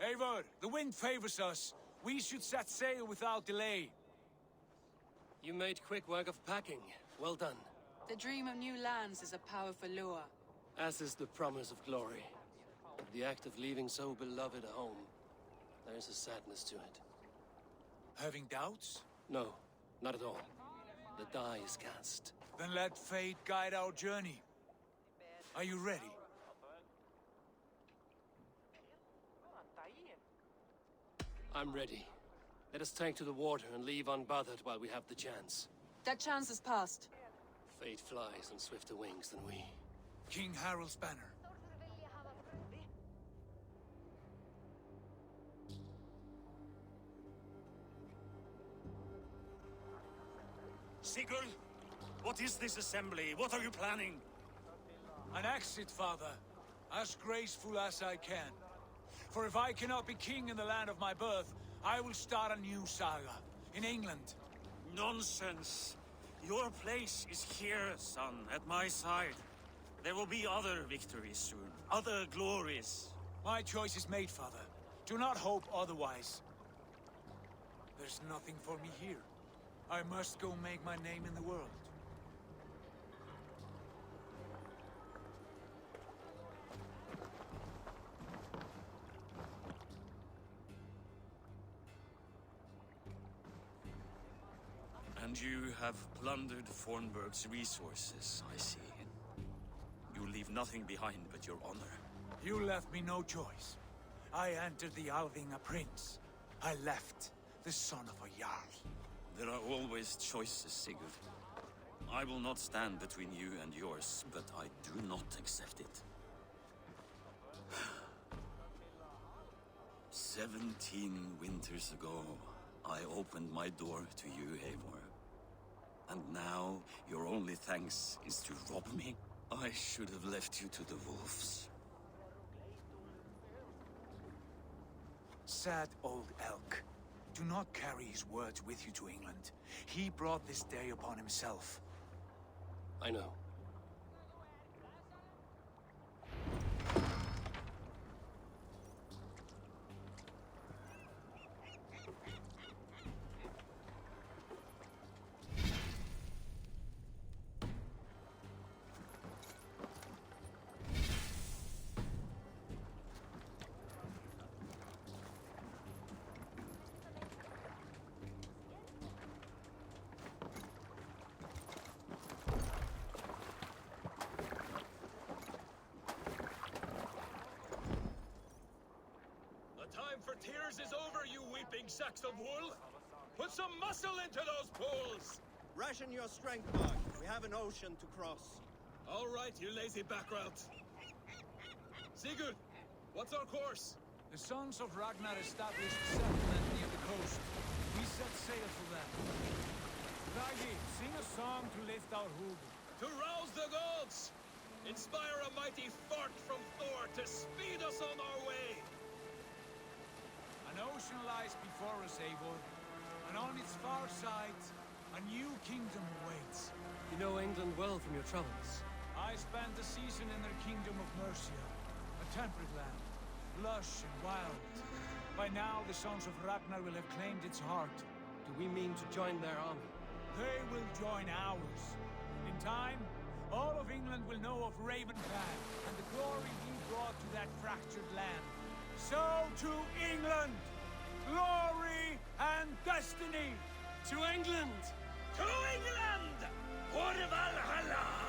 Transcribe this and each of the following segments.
Eivor, the wind favors us. We should set sail without delay. You made quick work of packing. Well done. The dream of new lands is a powerful lure. As is the promise of glory. But the act of leaving so beloved a home, there is a sadness to it. Having doubts? No, not at all. The die is cast. Then let fate guide our journey. Are you ready? I'm ready. Let us take to the water and leave unbothered while we have the chance. That chance is past. Fate flies on swifter wings than we. King Harald's banner. Sigurd, what is this assembly? What are you planning? An exit, father. As graceful as I can. For if I cannot be king in the land of my birth, I will start a new saga. In England. Nonsense. Your place is here, son, at my side. There will be other victories soon. Other glories. My choice is made, father. Do not hope otherwise. There's nothing for me here. I must go make my name in the world. And you have plundered Fornburg's resources, I see. You leave nothing behind but your honor. You left me no choice. I entered the Alving a prince. I left the son of a Jarl. There are always choices, Sigurd. I will not stand between you and yours, but I do not accept it. 17 winters ago, I opened my door to you, Eivor. And now, your only thanks is to rob me? I should have left you to the wolves. Sad old elk. Do not carry his words with you to England. He brought this day upon himself. I know. Time for tears is over, you weeping sacks of wool! Put some muscle into those pulls! Ration your strength, Bug. We have an ocean to cross. All right, you lazy backrout. Sigurd, what's our course? The sons of Ragnar established settlement near the coast. We set sail for them. Ragi, sing a song to lift our hood. To rouse the gods! Inspire a mighty fart from Thor to speed us on our way! An ocean lies before us, Eivor, and on its far side, a new kingdom awaits. You know England well from your travels. I spent a season in their kingdom of Mercia, a temperate land, lush and wild. By now, the sons of Ragnar will have claimed its heart. Do we mean to join their army? They will join ours. In time, all of England will know of Raven Clan and the glory he brought to that fractured land. So to England! Glory and destiny! To England! To England! For Valhalla!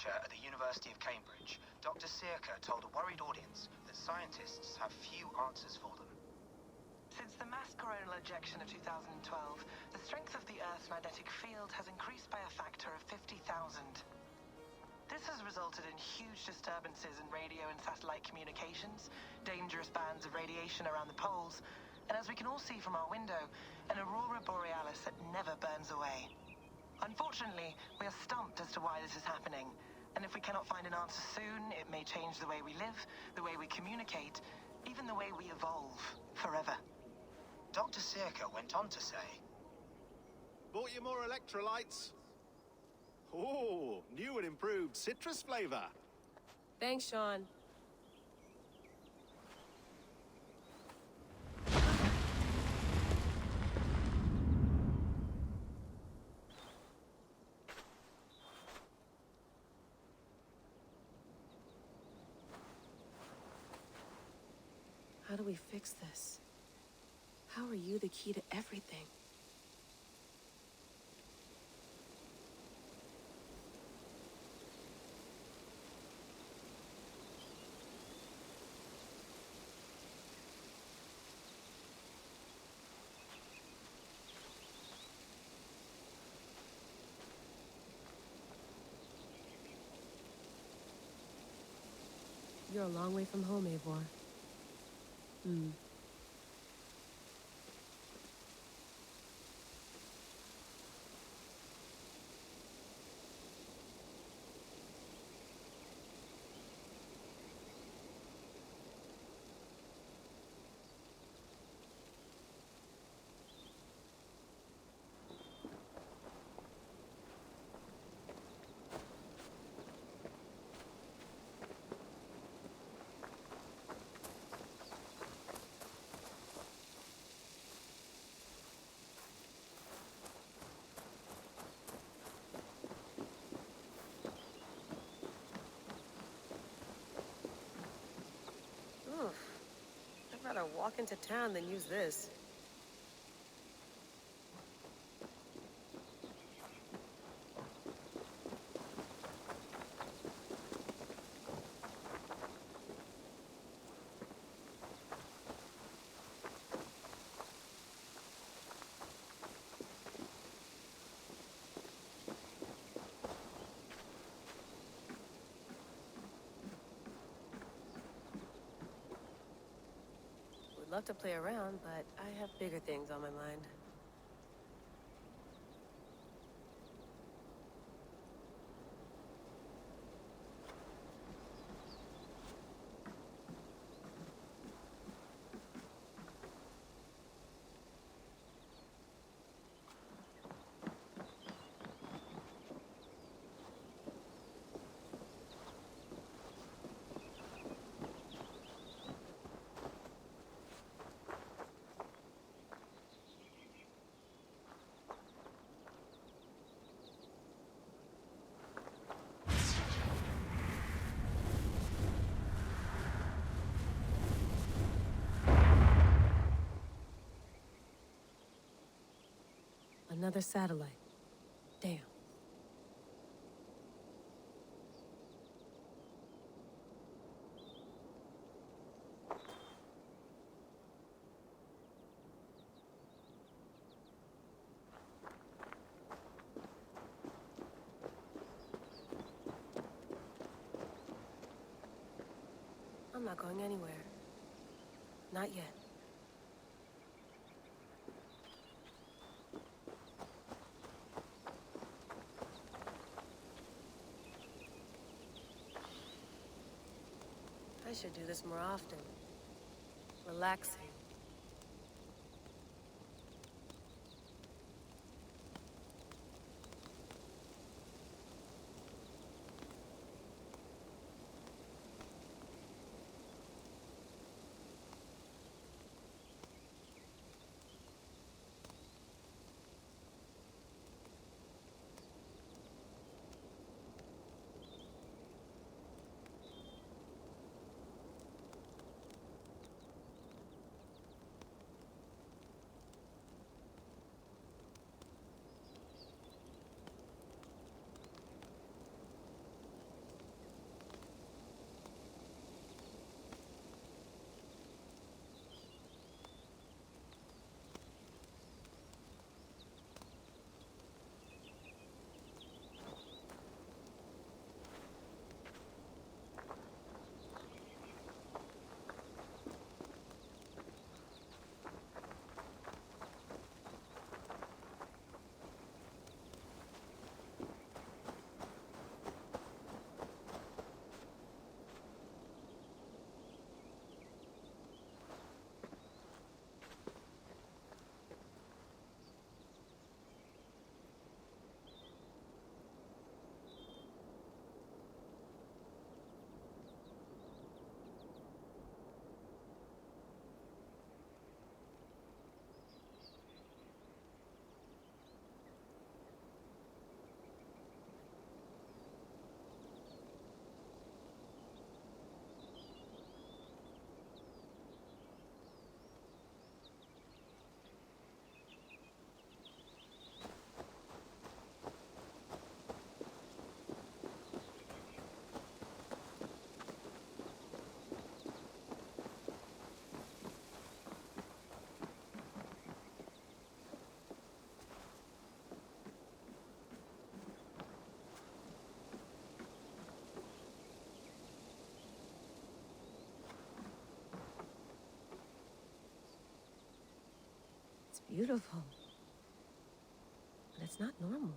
lecture at the University of Cambridge, Dr. Circa told a worried audience that scientists have few answers for them. Since the mass coronal ejection of 2012, the strength of the Earth's magnetic field has increased by a factor of 50,000. This has resulted in huge disturbances in radio and satellite communications, dangerous bands of radiation around the poles, and as we can all see from our window, an aurora borealis that never burns away. Unfortunately, we are stumped as to why this is happening, and if we cannot find an answer soon, it may change the way we live, the way we communicate, even the way we evolve forever. Dr. Circa went on to say, Bought you more electrolytes? Oh, new and improved citrus flavor. Thanks, Sean. How do we fix this? How are you the key to everything? You're a long way from home, Eivor. I'd rather walk into town than use this. Love to play around, but I have bigger things on my mind. Another satellite. Damn. I'm not going anywhere. Not yet. I should do this more often. Relaxing. beautiful. But it's not normal.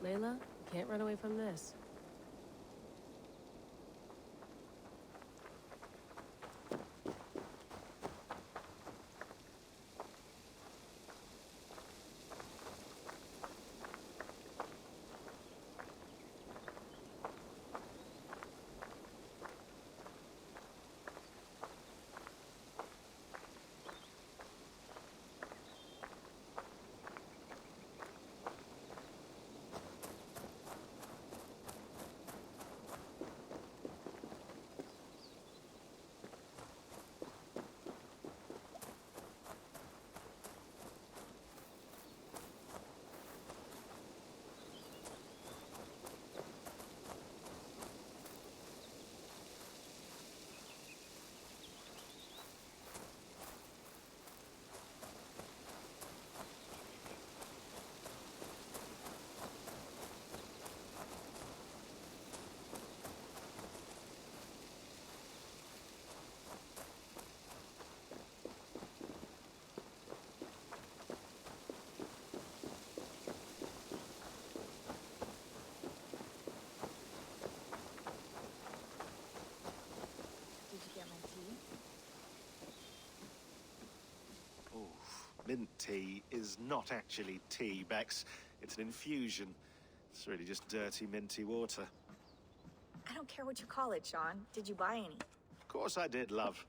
Layla, you can't run away from this. mint tea is not actually tea, Bex. It's an infusion. It's really just dirty, minty water. I don't care what you call it, Sean. Did you buy any? Of course I did, love.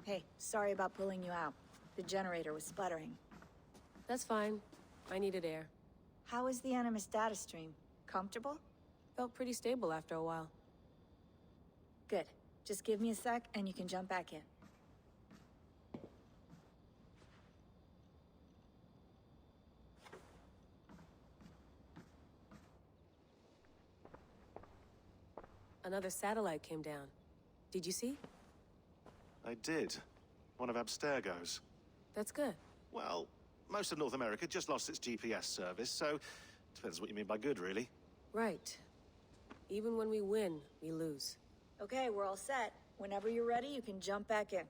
Hey, sorry about pulling you out. The generator was sputtering. That's fine. I needed air. How is the Animus data stream? Comfortable? Felt pretty stable after a while. Good. Just give me a sec and you can jump back in. Another satellite came down. Did you see? I did. One of Abstergo's. That's good. Well, most of North America just lost its GPS service, so depends what you mean by good, really. Right. Even when we win, we lose. Okay, we're all set. Whenever you're ready, you can jump back in.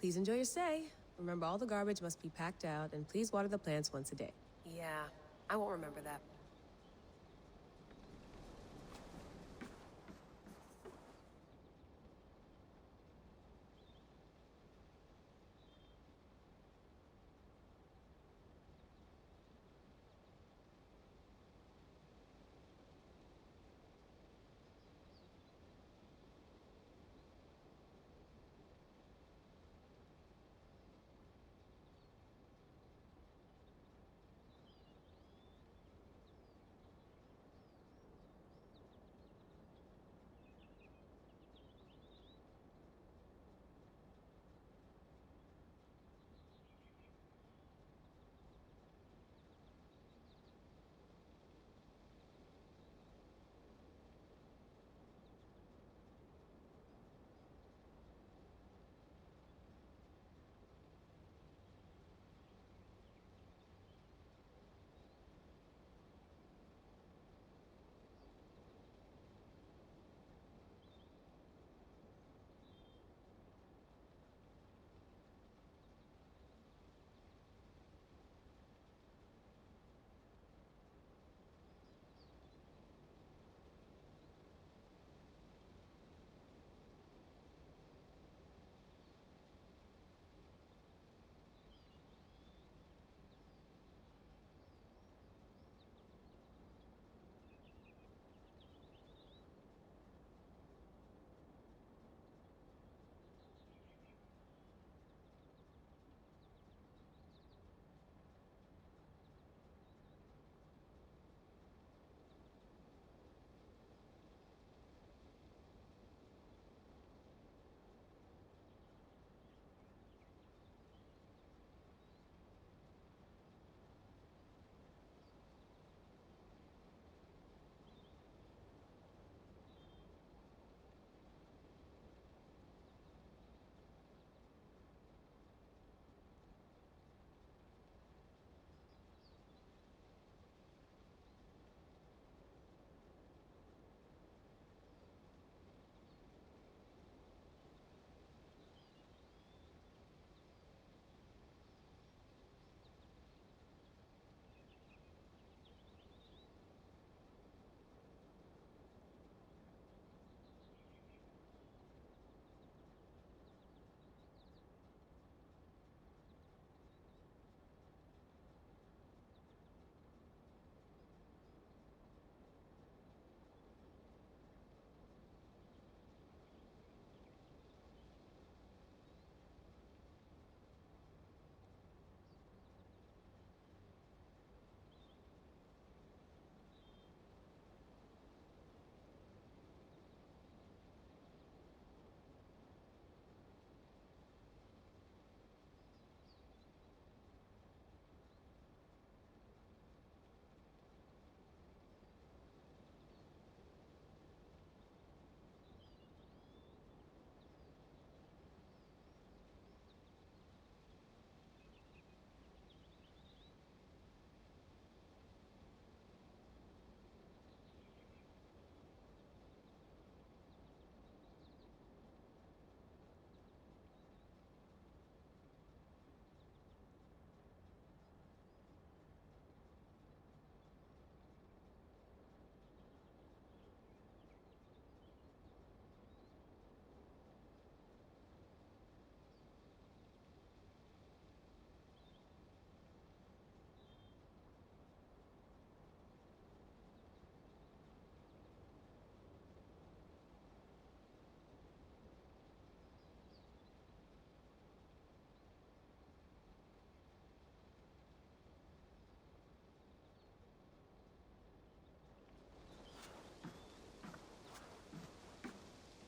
Please enjoy your stay. Remember, all the garbage must be packed out, and please water the plants once a day. Yeah, I won't remember that.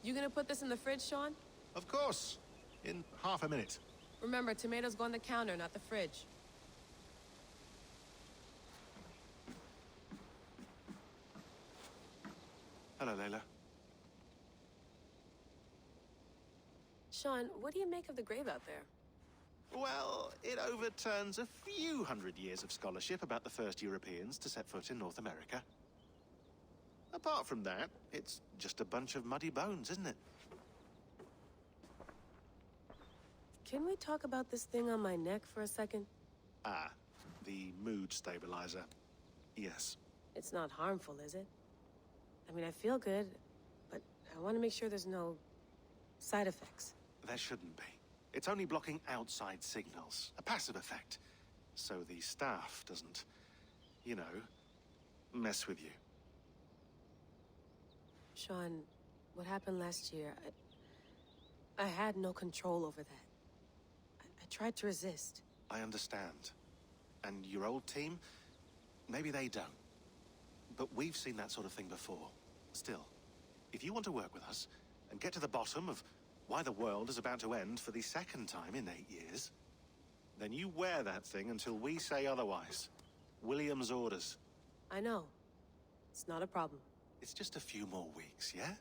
You gonna put this in the fridge, Sean? Of course. In half a minute. Remember, tomatoes go on the counter, not the fridge. Hello, Layla. Sean, what do you make of the grave out there? Well, it overturns a few hundred years of scholarship about the first Europeans to set foot in North America. Apart from that, it's just a bunch of muddy bones, isn't it? Can we talk about this thing on my neck for a second? Ah, the mood stabilizer. Yes. It's not harmful, is it? I mean, I feel good, but I want to make sure there's no side effects. There shouldn't be. It's only blocking outside signals, a passive effect. So the staff doesn't, you know, mess with you. Sean, what happened last year, I had no control over that. I tried to resist. I understand. And your old team, maybe they don't. But we've seen that sort of thing before. Still, if you want to work with us and get to the bottom of why the world is about to end for the second time in 8 years, then you wear that thing until we say otherwise. William's orders. I know. It's not a problem. It's just a few more weeks, yeah?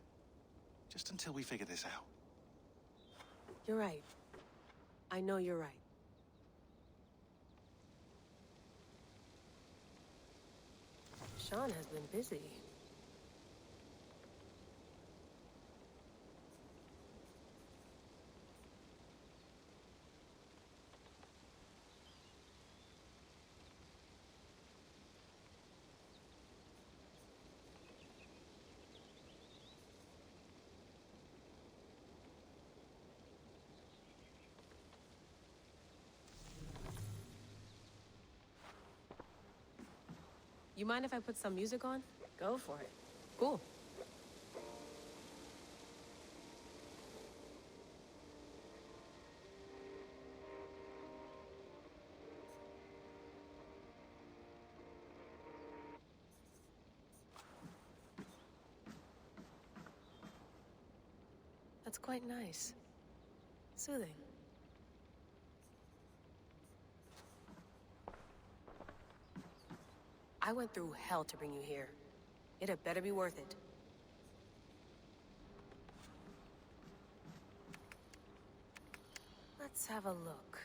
Just until we figure this out. You're right. I know you're right. Sean has been busy. You mind if I put some music on? Go for it. Cool. That's quite nice. Soothing. I went through hell to bring you here. It had better be worth it. Let's have a look.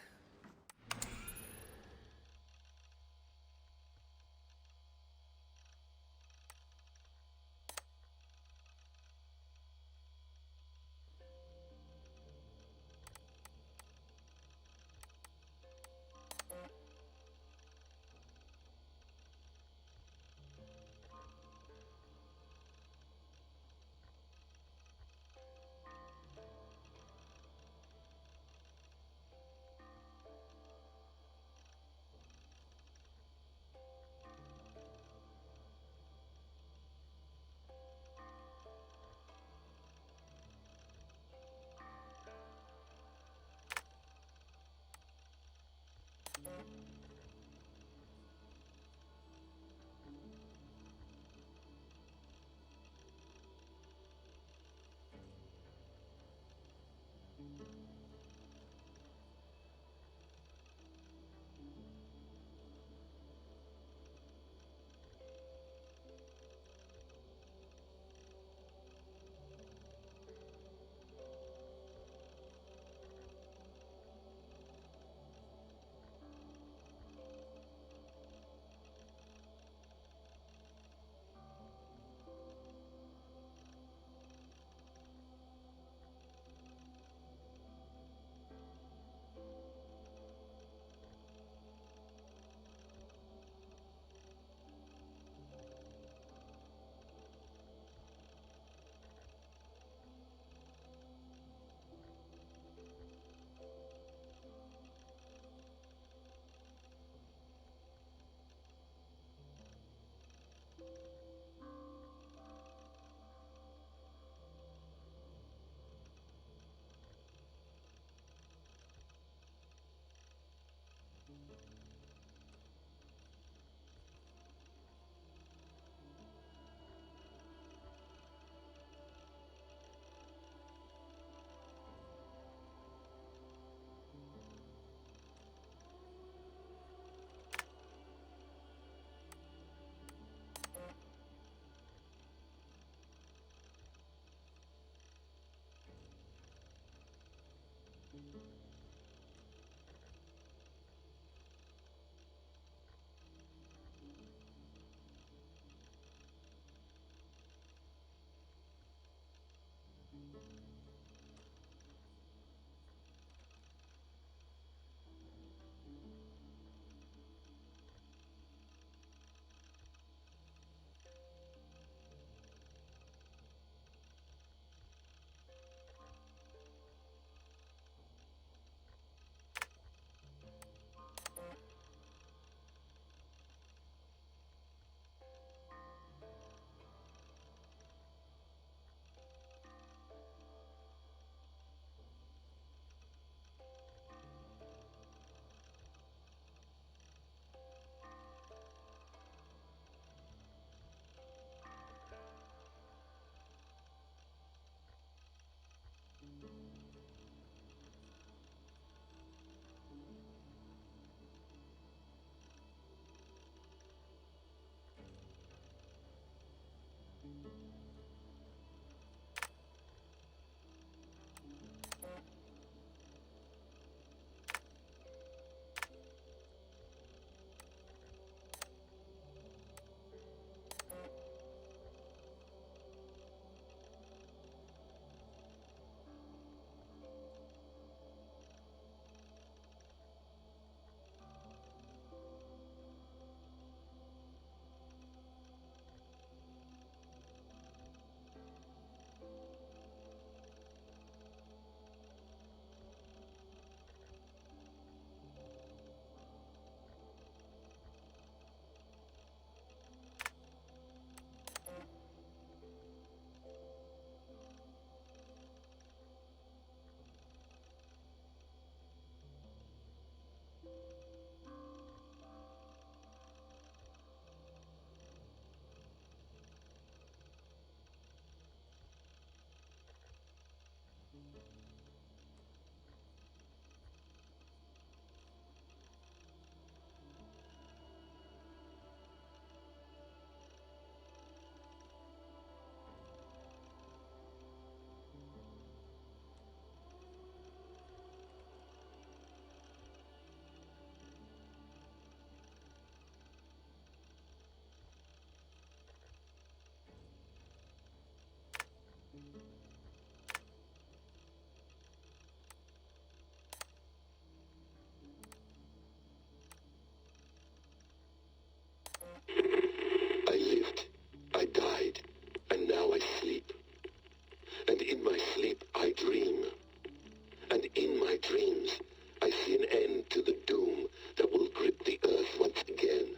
my dreams, I see an end to the doom that will grip the earth once again.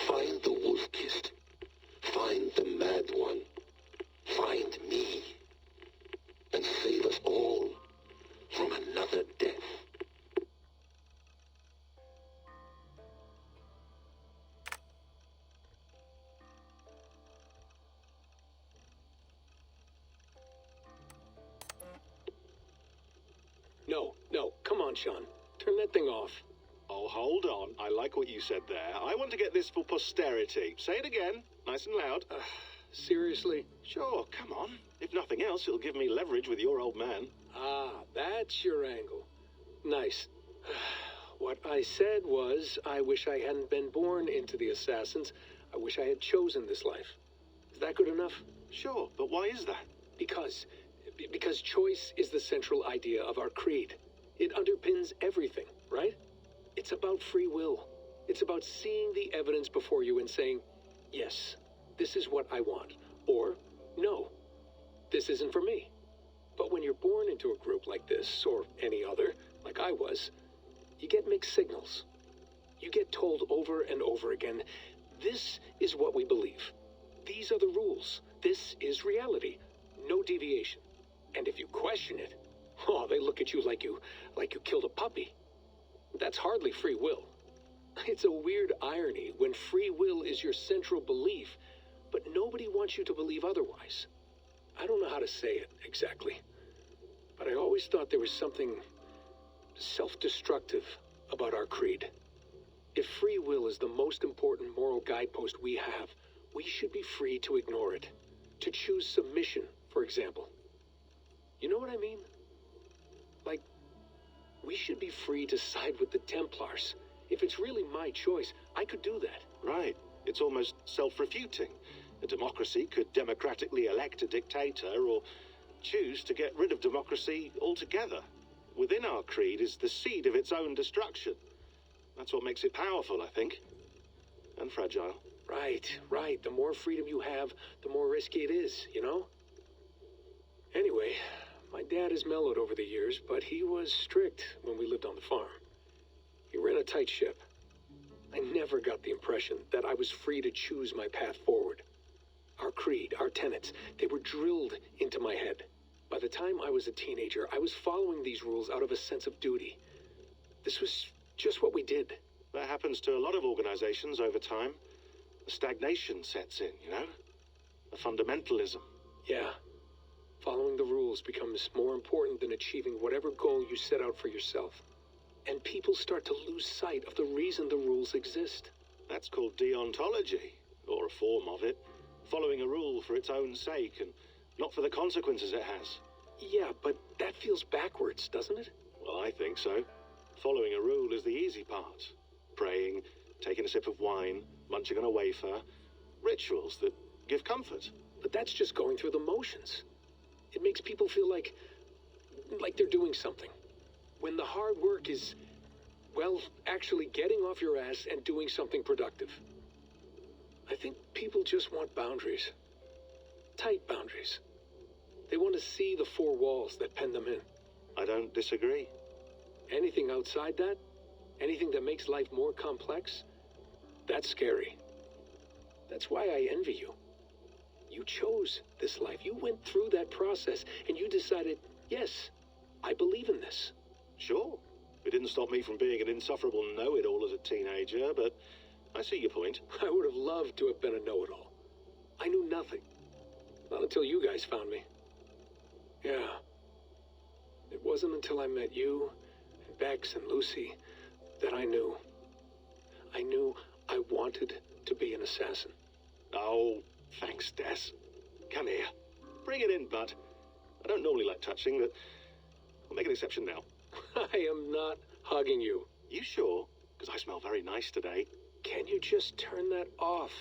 Find the wolf-kissed. Find the mad one. Find me. And save us all from another death. No, come on, Sean. Turn that thing off. Oh, hold on. I like what you said there. I want to get this for posterity. Say it again, nice and loud. Seriously? Sure, come on. If nothing else, it'll give me leverage with your old man. Ah, that's your angle. Nice. What I said was, I wish I hadn't been born into the Assassins. I wish I had chosen this life. Is that good enough? Sure, but why is that? Because choice is the central idea of our creed. It underpins everything, right? It's about free will. It's about seeing the evidence before you and saying, yes, this is what I want. Or, no, this isn't for me. But when you're born into a group like this, or any other, like I was, you get mixed signals. You get told over and over again, this is what we believe. These are the rules. This is reality. No deviation. And if you question it, oh, they look at you like you killed a puppy. That's hardly free will. It's a weird irony when free will is your central belief, but nobody wants you to believe otherwise. I don't know how to say it exactly, but I always thought there was something self-destructive about our creed. If free will is the most important moral guidepost we have, we should be free to ignore it. To choose submission, for example. You know what I mean? Like, we should be free to side with the Templars. If it's really my choice, I could do that. Right. It's almost self-refuting. A democracy could democratically elect a dictator or choose to get rid of democracy altogether. Within our creed is the seed of its own destruction. That's what makes it powerful, I think. And fragile. Right. The more freedom you have, the more risky it is, you know? Anyway, my dad has mellowed over the years, but he was strict when we lived on the farm. He ran a tight ship. I never got the impression that I was free to choose my path forward. Our creed, our tenets, they were drilled into my head. By the time I was a teenager, I was following these rules out of a sense of duty. This was just what we did. That happens to a lot of organizations over time. A stagnation sets in, you know? A fundamentalism. Yeah. Following the rules becomes more important than achieving whatever goal you set out for yourself. And people start to lose sight of the reason the rules exist. That's called deontology, or a form of it. Following a rule for its own sake, and not for the consequences it has. Yeah, but that feels backwards, doesn't it? Well, I think so. Following a rule is the easy part. Praying, taking a sip of wine, munching on a wafer. Rituals that give comfort. But that's just going through the motions. It makes people feel like they're doing something. When the hard work is, well, actually getting off your ass and doing something productive. I think people just want boundaries. Tight boundaries. They want to see the four walls that pen them in. I don't disagree. Anything outside that, anything that makes life more complex, that's scary. That's why I envy you. You chose this life. You went through that process, and you decided, yes, I believe in this. Sure. It didn't stop me from being an insufferable know-it-all as a teenager, but I see your point. I would have loved to have been a know-it-all. I knew nothing. Not until you guys found me. Yeah. It wasn't until I met you, and Bex and Lucy, that I knew. I knew I wanted to be an assassin. Oh, thanks, Des. Come here. Bring it in, bud. I don't normally like touching, but I'll make an exception now. I am not hugging you. You sure? Because I smell very nice today. Can you just turn that off?